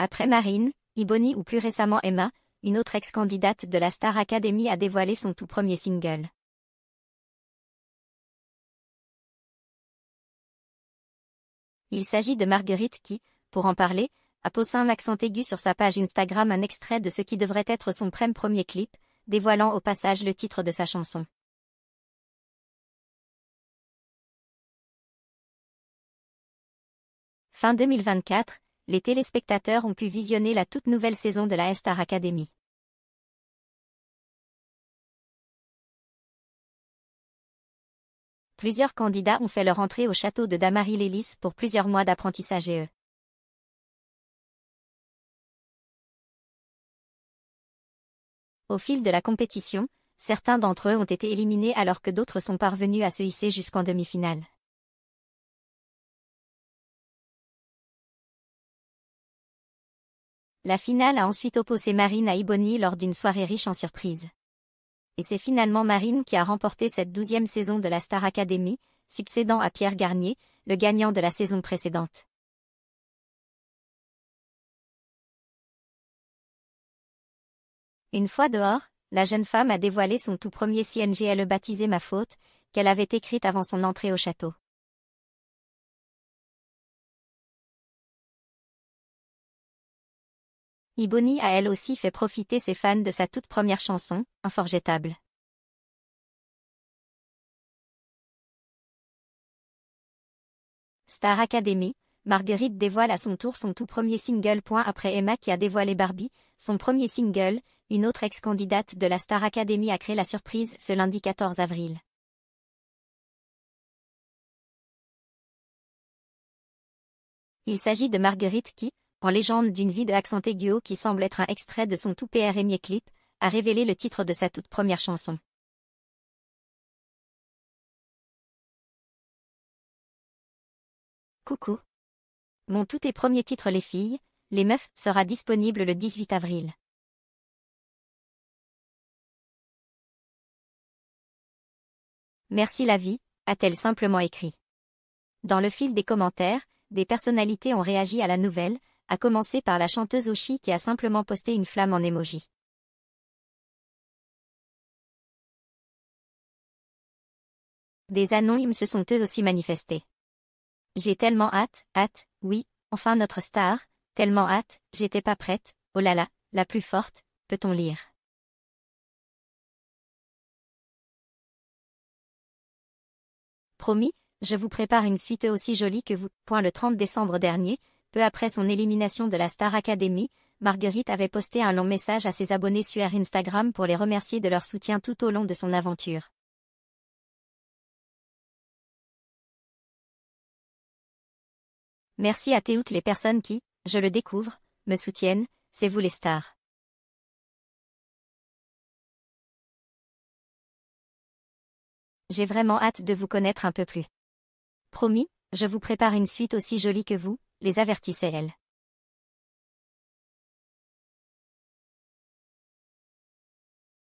Après Marine, Ebony ou plus récemment Emma, une autre ex-candidate de la Star Academy a dévoilé son tout premier single. Il s'agit de Marguerite qui, pour en parler, a posé un accent aigu sur sa page Instagram un extrait de ce qui devrait être son premier clip, dévoilant au passage le titre de sa chanson. Fin 2024, les téléspectateurs ont pu visionner la toute nouvelle saison de la Star Academy. Plusieurs candidats ont fait leur entrée au château de Damary-les-Lys pour plusieurs mois d'apprentissage et eux. Au fil de la compétition, certains d'entre eux ont été éliminés alors que d'autres sont parvenus à se hisser jusqu'en demi-finale. La finale a ensuite opposé Marine à Ebony lors d'une soirée riche en surprises. Et c'est finalement Marine qui a remporté cette 12e saison de la Star Academy, succédant à Pierre Garnier, le gagnant de la saison précédente. Une fois dehors, la jeune femme a dévoilé son tout premier single baptisé Ma Faute, qu'elle avait écrite avant son entrée au château. Ebony a elle aussi fait profiter ses fans de sa toute première chanson, Unforgettable. Star Academy, Marguerite dévoile à son tour son tout premier single. Après Emma qui a dévoilé Barbie, son premier single, une autre ex-candidate de la Star Academy a créé la surprise ce lundi 14 avril. Il s'agit de Marguerite qui, en légende d'une vie de accent aigu qui semble être un extrait de son tout premier clip, a révélé le titre de sa toute première chanson. Coucou. Mon tout premier titre Les filles, les meufs sera disponible le 18 avril. Merci la vie, a-t-elle simplement écrit. Dans le fil des commentaires, des personnalités ont réagi à la nouvelle, à commencer par la chanteuse Oshi qui a simplement posté une flamme en emoji. Des anonymes se sont eux aussi manifestés. J'ai tellement hâte, oui, enfin notre star, tellement hâte, j'étais pas prête, oh là là, la plus forte, peut-on lire. Promis, je vous prépare une suite aussi jolie que vous. Le 30 décembre dernier, peu après son élimination de la Star Academy, Marguerite avait posté un long message à ses abonnés sur Instagram pour les remercier de leur soutien tout au long de son aventure. Merci à toutes les personnes qui, je le découvre, me soutiennent, c'est vous les stars. J'ai vraiment hâte de vous connaître un peu plus. Promis, je vous prépare une suite aussi jolie que vous, les avertissait elle.